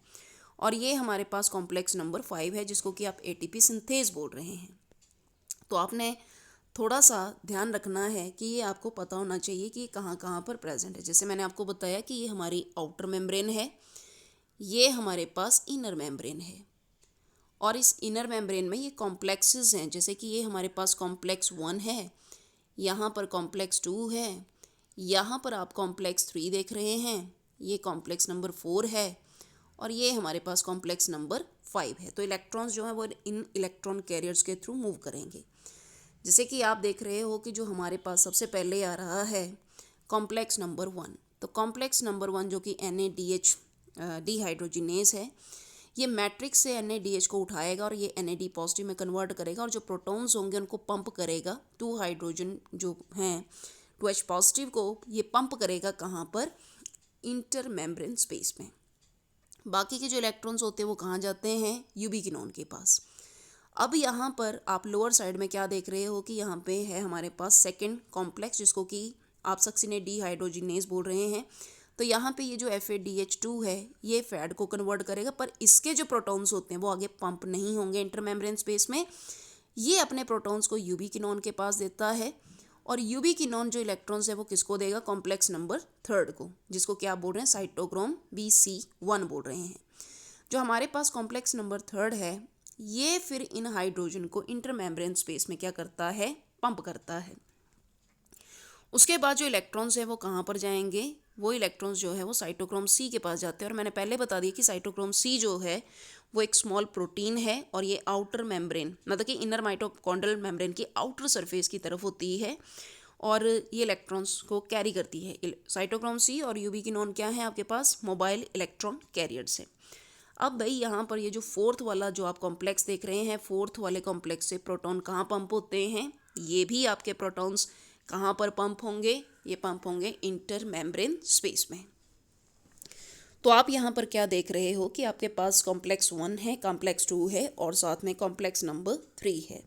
और ये हमारे पास कॉम्प्लेक्स नंबर 5 है, जिसको कि आप ATP सिंथेज बोल रहे हैं। तो आपने थोड़ा सा ध्यान रखना है कि ये आपको पता होना चाहिए कि कहाँ कहाँ पर प्रेजेंट है। जैसे मैंने आपको बताया कि ये हमारी आउटर मेम्ब्रेन है, ये हमारे पास इनर मेम्ब्रेन है, और इस इनर मेम्ब्रेन में ये कॉम्प्लेक्सेस हैं। जैसे कि ये हमारे पास कॉम्प्लेक्स 1 है, यहाँ पर कॉम्प्लेक्स 2 है, यहाँ पर आप कॉम्प्लेक्स 3 देख रहे हैं, ये कॉम्प्लेक्स नंबर 4 है, और ये हमारे पास कॉम्प्लेक्स नंबर 5 है। तो इलेक्ट्रॉन्स जो हैं वो इन इलेक्ट्रॉन कैरियर्स के थ्रू मूव करेंगे। जैसे कि आप देख रहे हो कि जो हमारे पास सबसे पहले आ रहा है कॉम्प्लेक्स नंबर 1। तो कॉम्प्लेक्स नंबर 1 जो कि NADH डिहाइड्रोजिनेज है, ये मैट्रिक्स से NADH को उठाएगा और ये NAD पॉजिटिव में कन्वर्ट करेगा, और जो प्रोटॉन्स होंगे उनको पंप करेगा। 2 हाइड्रोजन जो हैं 2H पॉजिटिव को ये पंप करेगा कहाँ पर, इंटर मेम्ब्रेन स्पेस में। बाकी के जो इलेक्ट्रॉन्स होते हैं वो कहाँ जाते हैं, यूबिक्विनोन के पास। अब यहाँ पर आप लोअर साइड में क्या देख रहे हो कि यहाँ पे है हमारे पास सेकंड कॉम्प्लेक्स, जिसको कि आप सक्सिनेट डिहाइड्रोजिनेज बोल रहे हैं। तो यहाँ पे ये जो FADH2 है ये फैड को कन्वर्ट करेगा, पर इसके जो प्रोटॉन्स होते हैं वो आगे पंप नहीं होंगे इंटरमेम्ब्रेन स्पेस में। ये अपने प्रोटॉन्स को यूबिक्विनोन के पास देता है, और यूबिक्विनोन जो इलेक्ट्रॉन्स है वो किसको देगा, कॉम्प्लेक्स नंबर 3 को, जिसको क्या बोल रहे हैं, साइटोक्रोम BC1 बोल रहे हैं। जो हमारे पास कॉम्प्लेक्स नंबर 3 है ये फिर इन हाइड्रोजन को इंटरमेम्ब्रेन स्पेस में क्या करता है, पंप करता है। उसके बाद जो इलेक्ट्रॉन्स हैं वो कहाँ पर जाएंगे, वो इलेक्ट्रॉन्स जो है वो साइटोक्रोम C के पास जाते हैं। और मैंने पहले बता दिया कि साइटोक्रोम C जो है वो एक स्मॉल प्रोटीन है, और ये आउटर मेम्ब्रेन मतलब कि इनर माइटोकॉन्ड्रियल मेम्ब्रेन की आउटर सरफेस की तरफ होती है, और ये इलेक्ट्रॉन्स को कैरी करती है। साइटोक्रोम C और यूबिक्विनोन क्या है आपके पास, मोबाइल इलेक्ट्रॉन कैरियर्स है। अब भाई यहाँ पर ये जो फोर्थ वाला जो आप कॉम्प्लेक्स देख रहे हैं, फोर्थ वाले कॉम्प्लेक्स से प्रोटॉन कहाँ पंप होते हैं, ये भी आपके प्रोटॉन्स कहाँ पर पंप होंगे, ये पंप होंगे इंटर मेम्ब्रेन स्पेस में। तो आप यहाँ पर क्या देख रहे हो कि आपके पास कॉम्प्लेक्स 1 है, कॉम्प्लेक्स 2 है, और साथ में कॉम्प्लेक्स नंबर 3 है।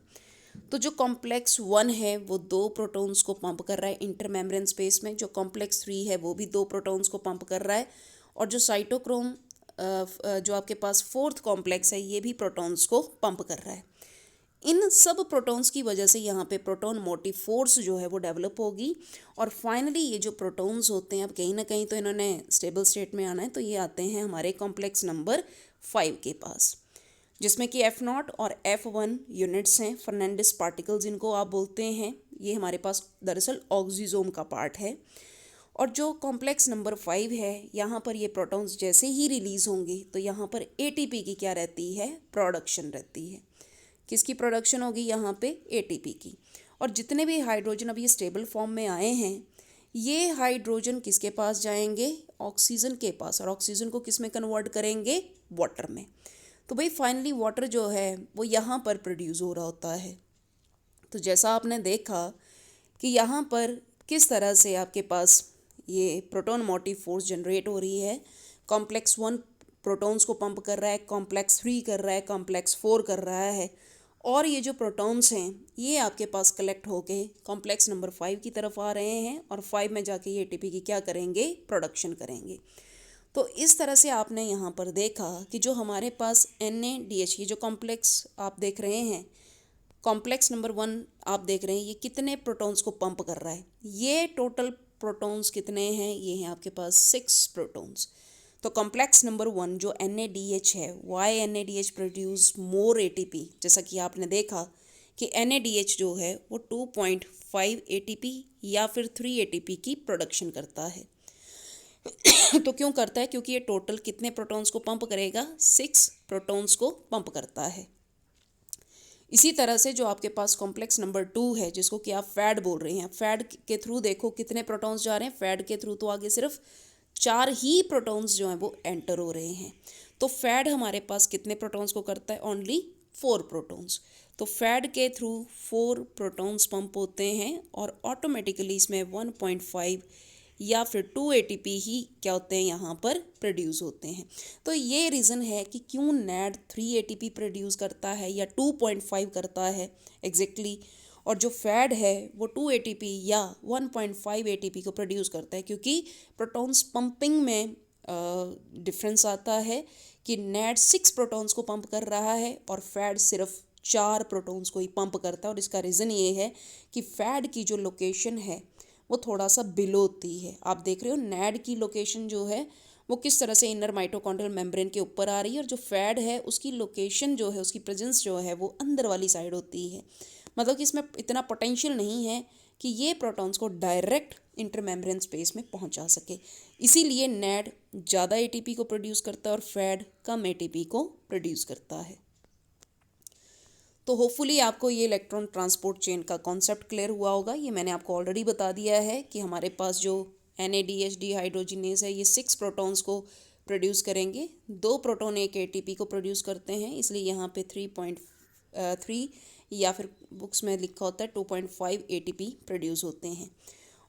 तो जो कॉम्प्लेक्स 1 है वो 2 प्रोटॉन्स को पंप कर रहा है इंटर मेम्ब्रेन स्पेस में, जो कॉम्प्लेक्स 3 है वो भी 2 प्रोटॉन्स को पंप कर रहा है, और जो साइटोक्रोम जो आपके पास फोर्थ कॉम्प्लेक्स है ये भी प्रोटॉन्स को पंप कर रहा है। इन सब प्रोटॉन्स की वजह से यहाँ पे प्रोटॉन मोटिव फोर्स जो है वो डेवलप होगी, और फाइनली ये जो प्रोटॉन्स होते हैं अब कहीं ना कहीं तो इन्होंने स्टेबल स्टेट में आना है, तो ये आते हैं हमारे कॉम्प्लेक्स नंबर 5 के पास, जिसमें कि F0 और F1 यूनिट्स हैं, फर्नांडिस पार्टिकल्स इनको आप बोलते हैं। ये हमारे पास दरअसल ऑक्सीजोम का पार्ट है। और जो कॉम्प्लेक्स नंबर 5 है यहाँ पर ये प्रोटॉन्स जैसे ही रिलीज़ होंगे तो यहाँ पर ATP की क्या रहती है, प्रोडक्शन रहती है। किसकी प्रोडक्शन होगी यहाँ पे, ATP की। और जितने भी हाइड्रोजन अब ये स्टेबल फॉर्म में आए हैं ये हाइड्रोजन किसके पास जाएंगे, ऑक्सीजन के पास, और ऑक्सीजन को किस में कन्वर्ट करेंगे, वाटर में। तो भाई फाइनली वाटर जो है वो यहाँ पर प्रोड्यूस हो रहा होता है। तो जैसा आपने देखा कि यहाँ पर किस तरह से आपके पास ये प्रोटॉन मोटिव फोर्स जनरेट हो रही है। कॉम्प्लेक्स 1 प्रोटॉन्स को पंप कर रहा है, कॉम्प्लेक्स 3 कर रहा है, कॉम्प्लेक्स 4 कर रहा है, और ये जो प्रोटॉन्स हैं ये आपके पास कलेक्ट होके कॉम्प्लेक्स नंबर 5 की तरफ आ रहे हैं, और 5 में जाके ये ATP की क्या करेंगे, प्रोडक्शन करेंगे। तो इस तरह से आपने यहाँ पर देखा कि जो हमारे पास NADH, ये जो कॉम्प्लेक्स आप देख रहे हैं, कॉम्प्लेक्स नंबर 1 आप देख रहे हैं, ये कितने प्रोटॉन्स को पंप कर रहा है, ये टोटल प्रोटॉन्स कितने हैं, ये हैं आपके पास 6 प्रोटॉन्स। तो कॉम्प्लेक्स नंबर 1 जो NADH है, why NADH produce more ATP, जैसा कि आपने देखा कि NADH जो है वो 2.5 ATP या फिर 3 ATP की प्रोडक्शन करता है। तो क्यों करता है, क्योंकि ये टोटल कितने प्रोटॉन्स को पंप करेगा, 6 प्रोटॉन्स को पंप करता है। इसी तरह से जो आपके पास कॉम्प्लेक्स नंबर 2 है जिसको कि आप फैड बोल रहे हैं, फैड के थ्रू देखो कितने प्रोटॉन्स जा रहे हैं, फैड के थ्रू तो आगे सिर्फ 4 ही प्रोटॉन्स जो हैं वो एंटर हो रहे हैं। तो फैड हमारे पास कितने प्रोटॉन्स को करता है, ओनली 4 प्रोटॉन्स। तो फैड के थ्रू 4 प्रोटॉन्स पंप होते हैं, और ऑटोमेटिकली इसमें 1.5 या फिर 2 ATP ही क्या होते हैं यहाँ पर प्रोड्यूस होते हैं। तो ये रीज़न है कि क्यों NAD 3 ATP प्रोड्यूस करता है या 2.5 करता है एग्जैक्टली, और जो फैड है वो 2 एटीपी या 1.5 एटीपी को प्रोड्यूस करता है, क्योंकि प्रोटॉन्स पंपिंग में डिफरेंस आता है कि नैड 6 प्रोटॉन्स को पंप कर रहा है और फैड सिर्फ 4 प्रोटॉन्स को ही पंप करता है। और इसका रीज़न ये है कि फैड की जो लोकेशन है वो थोड़ा सा बिलो होती है। आप देख रहे हो नैड की लोकेशन जो है वो किस तरह से इनर माइटोकॉन्ड्रियल मेम्ब्रेन के ऊपर आ रही है, और जो फैड है उसकी लोकेशन जो है, उसकी प्रेजेंस जो है वो अंदर वाली साइड होती है। मतलब कि इसमें इतना पोटेंशियल नहीं है कि ये प्रोटॉन्स को डायरेक्ट इंटरमेम्ब्रेन स्पेस में पहुंचा सके। इसीलिए नैड ज़्यादा एटीपी को प्रोड्यूस करता है और फैड कम एटीपी को प्रोड्यूस करता है। तो होपफुली आपको ये इलेक्ट्रॉन ट्रांसपोर्ट चेन का कॉन्सेप्ट क्लियर हुआ होगा। ये मैंने आपको ऑलरेडी बता दिया है कि हमारे पास जो NADH डिहाइड्रोजिनेज है ये 6 प्रोटॉन्स को प्रोड्यूस करेंगे। 2 प्रोटॉन एक एटीपी को प्रोड्यूस करते हैं, इसलिए यहाँ पे 3.3 या फिर बुक्स में लिखा होता है 2.5 एटीपी प्रोड्यूस होते हैं।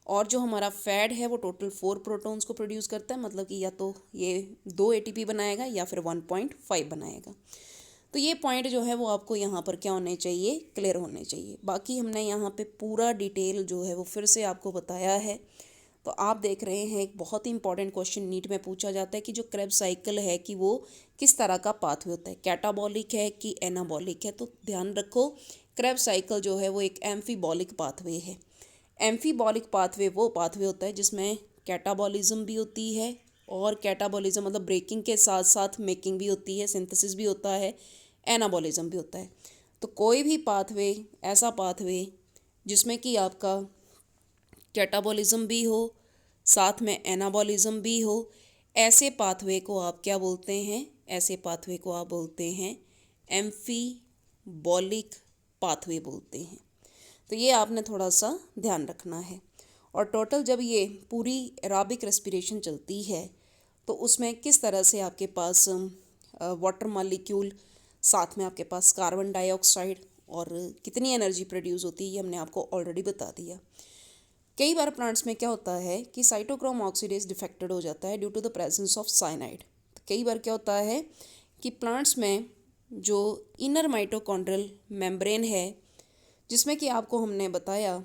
और जो हमारा फैड है वो टोटल 4 प्रोटॉन्स को प्रोड्यूस करता है, मतलब कि या तो ये 2 एटीपी बनाएगा या फिर 1.5 बनाएगा। तो ये पॉइंट जो है वो आपको यहाँ पर क्या होने चाहिए, क्लियर होने चाहिए। बाकी हमने यहाँ पे पूरा डिटेल जो है वो फिर से आपको बताया है। तो आप देख रहे हैं एक बहुत ही इंपॉर्टेंट क्वेश्चन नीट में पूछा जाता है कि जो क्रेब्स साइकिल है कि वो किस तरह का पाथवे होता है, कैटाबॉलिक है कि एनाबॉलिक है। तो ध्यान रखो क्रेब्स साइकिल जो है वो एक एम्फीबॉलिक पाथवे है। एम्फीबॉलिक पाथवे वो पाथवे होता है जिसमें कैटाबॉलिज्म भी होती है, और कैटाबॉलिज्म मतलब ब्रेकिंग के साथ साथ मेकिंग भी होती है, सिंथेसिस भी होता है, एनाबॉलिज्म भी होता है। तो कोई भी पाथवे, ऐसा पाथवे जिसमें कि आपका कैटाबॉलिज्म भी हो साथ में एनाबॉलिज्म भी हो, ऐसे पाथवे को आप क्या बोलते हैं, ऐसे पाथवे को आप बोलते हैं एम्फीबॉलिक पाथवे बोलते हैं। तो ये आपने थोड़ा सा ध्यान रखना है। और टोटल जब ये पूरी एरोबिक रेस्पिरेशन चलती है तो उसमें किस तरह से आपके पास वाटर मॉलिक्यूल, साथ में आपके पास कार्बन डाइऑक्साइड, और कितनी एनर्जी प्रोड्यूस होती है ये हमने आपको ऑलरेडी बता दिया। कई बार प्लांट्स में क्या होता है कि साइटोक्रोम ऑक्सीडेज डिफेक्टेड हो जाता है due to the presence of cyanide. तो कई बार क्या होता है कि प्लांट्स में जो इनर माइटोकॉन्ड्रियल मेम्ब्रेन है, जिसमें कि आपको हमने बताया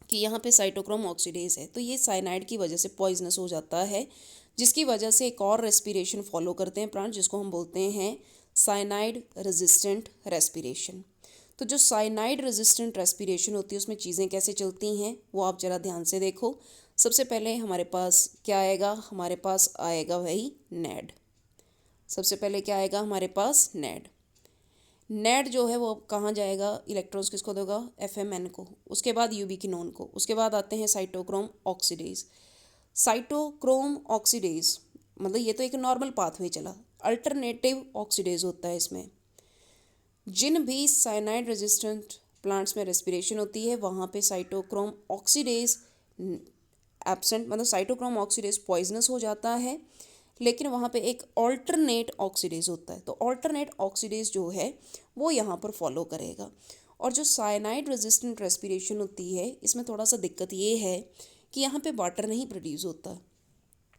कि यहाँ पे साइटोक्रोम ऑक्सीडेज है, तो ये साइनाइड की वजह से पॉइजनस हो जाता है, जिसकी वजह से एक और रेस्पिरेशन फॉलो करते हैं प्लांट, जिसको हम बोलते हैं साइनाइड रेजिस्टेंट रेस्पिरेशन। तो जो साइनाइड रेजिस्टेंट रेस्पिरेशन होती है उसमें चीज़ें कैसे चलती हैं वो आप ज़रा ध्यान से देखो। सबसे पहले हमारे पास क्या आएगा, हमारे पास आएगा वही नैड। सबसे पहले क्या आएगा हमारे पास, नैड। नैड जो है वो कहाँ जाएगा, इलेक्ट्रॉन्स किसको देगा, FMN को, उसके बाद यूबिक्विनोन को, उसके बाद आते हैं साइटोक्रोम ऑक्सीडेज। साइटोक्रोम ऑक्सीडेज मतलब ये तो एक नॉर्मल पाथवे चला, अल्टरनेटिव ऑक्सीडेज होता है इसमें। जिन भी साइनाइड रेजिस्टेंट प्लांट्स में रेस्पिरेशन होती है वहाँ पे साइटोक्रोम ऑक्सीडेज एब्सेंट, मतलब साइटोक्रोम ऑक्सीडेज पॉइजनस हो जाता है, लेकिन वहाँ पे एक ऑल्टरनेट ऑक्सीडेज होता है। तो ऑल्टरनेट ऑक्सीडेज जो है वो यहाँ पर फॉलो करेगा। और जो साइनाइड रेजिस्टेंट रेस्पिरेशन होती है इसमें थोड़ा सा दिक्कत ये है कि यहाँ पे वाटर नहीं प्रोड्यूस होता,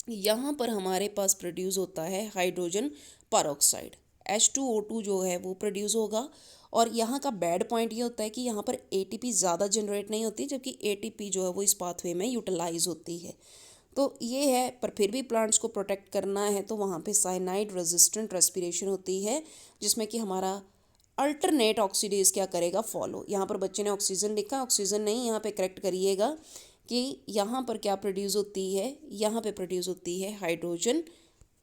यहाँ पर हमारे पास प्रोड्यूस होता है हाइड्रोजन परऑक्साइड, H2O2 जो है वो प्रोड्यूस होगा। और यहाँ का बैड पॉइंट ये होता है कि यहाँ पर ATP ज़्यादा जनरेट नहीं होती, जबकि ATP जो है वो इस पाथवे में यूटिलाइज होती है। तो ये है, पर फिर भी प्लांट्स को प्रोटेक्ट करना है तो वहाँ पे साइनाइड रेजिस्टेंट रेस्पिरेशन होती है, जिसमें कि हमारा अल्टरनेट ऑक्सीडेज क्या करेगा, फॉलो। यहाँ पर बच्चे ने ऑक्सीजन लिखा, ऑक्सीजन नहीं, यहाँ पे करेक्ट करिएगा कि यहाँ पर क्या प्रोड्यूस होती है, यहाँ पे प्रोड्यूस होती है हाइड्रोजन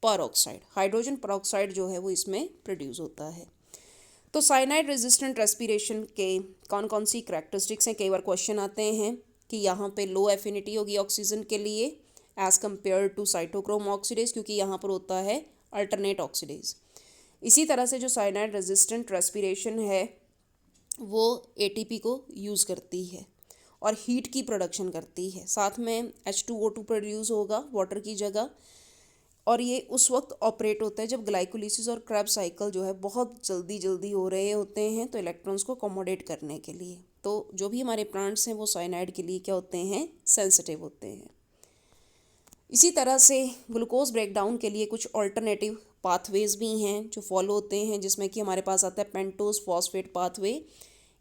परऑक्साइड। हाइड्रोजन परऑक्साइड जो है वो इसमें प्रोड्यूस होता है। तो साइनाइड रेजिस्टेंट रेस्पिरेशन के कौन कौन सी करैक्टरिस्टिक्स हैं, कई बार क्वेश्चन आते हैं कि यहाँ पे लो एफिनिटी होगी ऑक्सीजन के लिए as compare to cytochrome oxidase, क्योंकि यहाँ पर होता है अल्टरनेट ऑक्सीडेज। इसी तरह से जो साइनाइड रेजिस्टेंट रेस्पिरेशन है वो ATP को यूज़ करती है और हीट की प्रोडक्शन करती है, साथ में H2O2 प्रोड्यूस होगा वाटर की जगह। और ये उस वक्त ऑपरेट होता है जब ग्लाइकोलिसिस और क्रेब्स साइकिल जो है बहुत जल्दी जल्दी हो रहे होते हैं, तो इलेक्ट्रॉन्स को अकोमोडेट करने के लिए। तो जो भी हमारे प्लांट्स हैं वो साइनाइड के लिए क्या होते हैं, सेंसिटिव होते हैं। इसी तरह से ग्लूकोज ब्रेकडाउन के लिए कुछ ऑल्टरनेटिव पाथवेज भी हैं जो फॉलो होते हैं, जिसमें कि हमारे पास आता है पेंटोज फॉस्फेट पाथवे।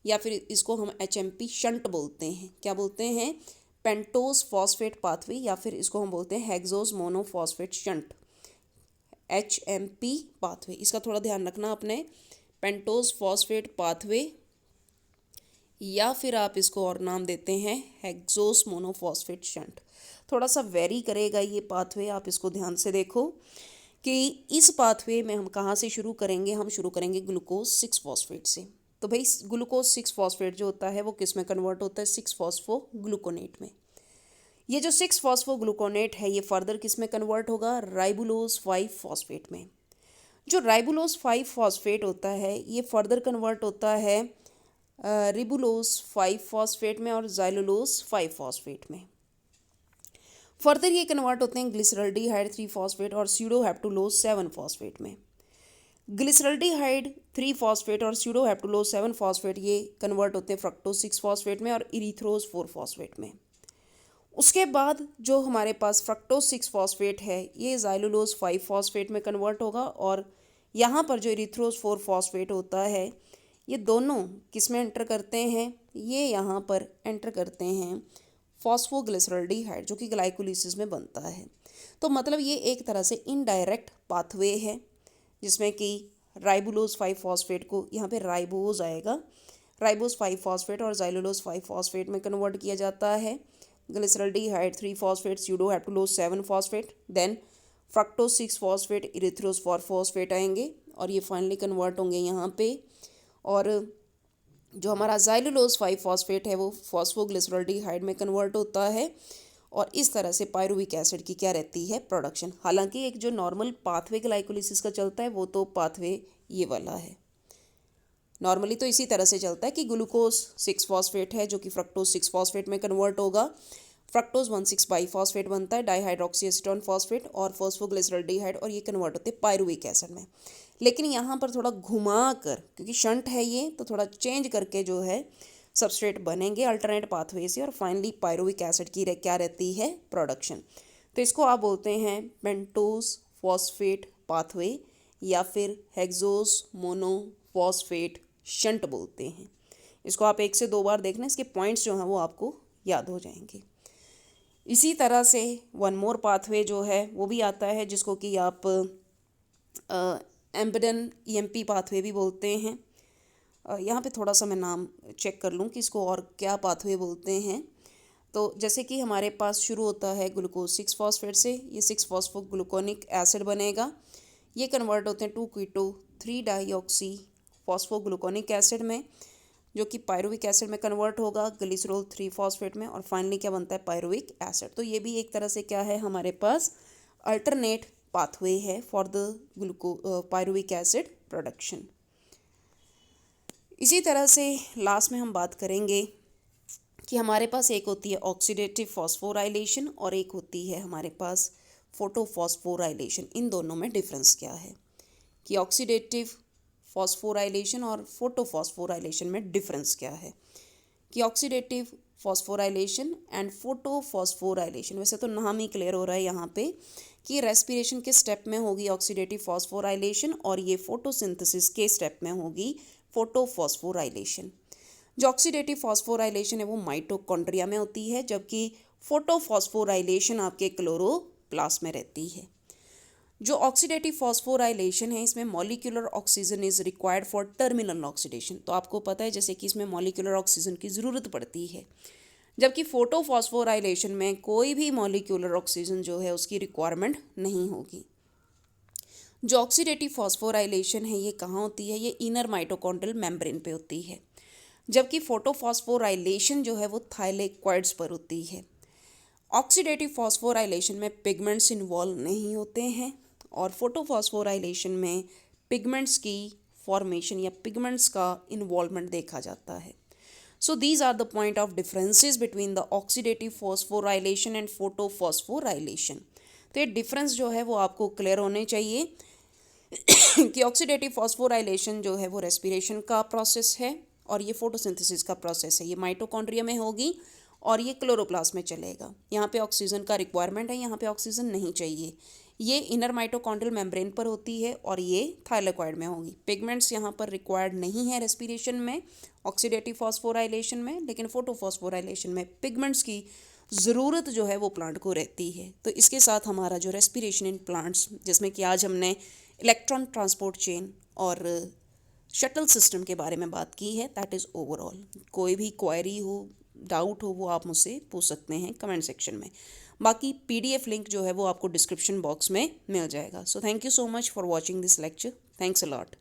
या फिर इसको हम HMP शंट बोलते हैं। क्या बोलते हैं? पेंटोज फॉस्फेट पाथवे, या फिर इसको हम बोलते हैं hexose monophosphate shunt, HMP pathway. इसका थोड़ा ध्यान रखना अपने, पेंटोज फॉस्फेट पाथवे, या फिर आप इसको और नाम देते हैं हेक्सोस मोनोफॉस्फेट शंट। थोड़ा सा वेरी करेगा ये पाथवे, आप इसको ध्यान से देखो कि इस पाथवे में हम कहाँ से शुरू करेंगे। हम शुरू करेंगे ग्लूकोज 6 फॉस्फेट से। तो भाई ग्लूकोज 6 फॉस्फेट जो होता है वो किस में कन्वर्ट होता है? 6 फॉस्फोग्लूकोनेट में। ये जो 6 फॉस्फोग्लूकोनेट है ये फर्दर किस में कन्वर्ट होगा? राइबुलोज 5 फॉस्फेट में। जो राइबुलोज 5 फॉस्फेट होता है ये फर्दर कन्वर्ट होता है रिबुलोज 5 फॉस्फेट में और जाइलुलोज 5 फॉस्फेट में। फर्दर ये कन्वर्ट होते हैं ग्लिसरल्डिहाइड 3 फॉस्फेट और स्यूडोहेप्टुलोज 7 फॉस्फेट में। ग्लिसरल्डिहाइड 3 फॉस्फेट और स्यूडोहेप्टुलोज 7 फॉस्फेट ये कन्वर्ट होते हैं फ्रक्टोज 6 फॉस्फेट में और इरीथ्रोज 4 फॉस्फेट में। उसके बाद जो हमारे पास फ्रक्टोज 6 फॉस्फेट है ये जाइलुलोज 5 फॉस्फेट में कन्वर्ट होगा, और यहाँ पर जो इरीथ्रोज 4 फॉस्फेट होता है ये दोनों किस में एंटर करते हैं? ये यहाँ पर एंटर करते हैं फॉस्फोग्लिसरल्डिहाइड, जो कि ग्लाइकोलिसिस में बनता है। तो मतलब ये एक तरह से इनडायरेक्ट पाथवे है जिसमें कि राइबुलोज 5 फॉस्फेट को यहाँ पे राइबोज आएगा, राइबोज 5 फॉस्फेट और जाइलुलोज 5 फॉस्फेट में कन्वर्ट किया जाता है। Glyceraldehyde 3 phosphate, pseudoheptulose 7 phosphate, then fructose 6 phosphate, erythrose 4 phosphate आएंगे और ये फाइनली कन्वर्ट होंगे यहाँ पे। और जो हमारा जाइलुलोज 5 फॉस्फेट है वो फॉस्फोग्लिसरल्डिहाइड में कन्वर्ट होता है, और इस तरह से पायरुविक एसिड की क्या रहती है? प्रोडक्शन। हालांकि एक जो नॉर्मल पाथवे ग्लाइकोलिसिस का चलता है वो तो पाथवे ये वाला है, नॉर्मली तो इसी तरह से चलता है कि ग्लूकोज 6 फॉस्फेट है जो कि फ्रक्टोज 6 फॉस्फेट में कन्वर्ट होगा, फ्रक्टोज 1,6 बाई फॉस्फेट बनता है, डाईहाइड्रोक्सी एसीटोन फॉस्फेट और फॉस्फोग्लिसरल्डिहाइड, और ये कन्वर्ट होते हैं पायरुविक एसिड में। लेकिन यहाँ पर थोड़ा घुमा कर, क्योंकि शंट है ये, तो थोड़ा चेंज करके जो है सबस्ट्रेट बनेंगे अल्टरनेट पाथवे से, और फाइनली पायरुविक एसिड की क्या रहती है? प्रोडक्शन। तो इसको आप बोलते हैं पेंटोज फॉस्फेट पाथवे या फिर हेक्सोस मोनोफॉस्फेट शंट बोलते हैं। इसको आप 1 से 2 बार देखना, इसके पॉइंट्स जो हैं वो आपको याद हो जाएंगे। इसी तरह से वन मोर पाथवे जो है वो भी आता है जिसको कि आप एम्बेडन EMP पाथवे भी बोलते हैं। यहाँ पे थोड़ा सा मैं नाम चेक कर लूँ कि इसको और क्या पाथवे बोलते हैं। तो जैसे कि हमारे पास शुरू होता है ग्लूकोज 6 फॉस्फेट से, ये 6 फॉस्फोग्लूकोनिक एसिड बनेगा, ये कन्वर्ट होते हैं 2 कीटो 3 डाईऑक्सी फॉस्फोग्लूकोनिक एसिड में, जो कि पायरुविक एसिड में कन्वर्ट होगा ग्लिसरॉल 3 फॉस्फेट में, और फाइनली क्या बनता है? Pyruvic acid. तो ये भी एक तरह से क्या है हमारे पास? अल्टरनेट पाथवे है for the pyruvic acid production. इसी तरह से लास्ट में हम बात करेंगे कि हमारे पास एक होती है ऑक्सीडेटिव फॉस्फोराइलेशन और एक होती है हमारे पास फोटोफॉस्फोराइलेशन। इन दोनों में डिफरेंस क्या है कि ऑक्सीडेटिव फॉस्फोराइलेशन और फोटोफॉस्फोराइलेशन में डिफरेंस क्या है कि ऑक्सीडेटिव फॉस्फोराइलेशन एंड फोटोफॉस्फोराइलेशन, वैसे तो नाम ही क्लियर हो रहा है यहाँ पे कि रेस्पिरेशन के स्टेप में होगी ऑक्सीडेटिव फॉस्फोराइलेशन और ये फोटोसिंथेसिस के स्टेप में होगी फोटोफॉस्फोराइलेशन। जो ऑक्सीडेटिव फॉस्फोराइलेशन है वो माइटोकॉन्ड्रिया में होती है, जबकि फोटोफॉस्फोराइलेशन आपके क्लोरोप्लास्ट में रहती है। जो ऑक्सीडेटिव फॉस्फोराइलेशन है इसमें molecular oxygen is required for terminal oxidation. तो आपको पता है जैसे कि इसमें मॉलिक्यूलर ऑक्सीजन की ज़रूरत पड़ती है, जबकि फोटोफॉस्फोराइलेशन में कोई भी मॉलिक्यूलर ऑक्सीजन जो है उसकी रिक्वायरमेंट नहीं होगी। जो ऑक्सीडेटिव फॉस्फोराइलेशन है ये कहाँ होती है? ये इनर माइटोकॉन्ड्रियल मेम्ब्रेन पे होती है, जबकि फोटोफॉस्फोराइलेशन जो है वो थाइलेक्वाइड्स पर होती है। ऑक्सीडेटिव फॉस्फोराइलेशन में पिगमेंट्स इन्वॉल्व नहीं होते हैं और फोटोफॉस्फोराइलेशन में पिगमेंट्स की फॉर्मेशन या पिगमेंट्स का इन्वॉल्वमेंट देखा जाता है। So these are the point of differences between the oxidative phosphorylation and photophosphorylation. तो ये डिफरेंस जो है वो आपको क्लियर होने चाहिए कि ऑक्सीडेटिव फॉस्फोराइलेशन जो है वो रेस्पिरेशन का प्रोसेस है और ये फोटोसिंथेसिस का प्रोसेस है। ये माइटोकॉन्ड्रिया में होगी और ये क्लोरोप्लास्ट में चलेगा। यहाँ पे ऑक्सीजन का रिक्वायरमेंट है, यहाँ पे ऑक्सीजन नहीं चाहिए। ये इनर माइटोकॉन्ड्रियल मेम्ब्रेन पर होती है और ये थाइलेकॉइड में होगी। पिगमेंट्स यहाँ पर रिक्वायर्ड नहीं है रेस्पिरेशन में, ऑक्सीडेटिव फॉस्फोराइलेशन में, लेकिन फोटोफॉस्फोराइलेशन में पिगमेंट्स की ज़रूरत जो है वो प्लांट को रहती है। तो इसके साथ हमारा जो रेस्पिरेशन इन प्लांट्स, जिसमें कि आज हमने इलेक्ट्रॉन ट्रांसपोर्ट चेन और शटल सिस्टम के बारे में बात की है, दैट इज़ ओवरऑल। कोई भी क्वेरी हो, डाउट हो, वो आप मुझसे पूछ सकते हैं कमेंट सेक्शन में। बाकी PDF लिंक जो है वो आपको डिस्क्रिप्शन बॉक्स में मिल जाएगा। So thank you so much for watching this lecture. Thanks a lot.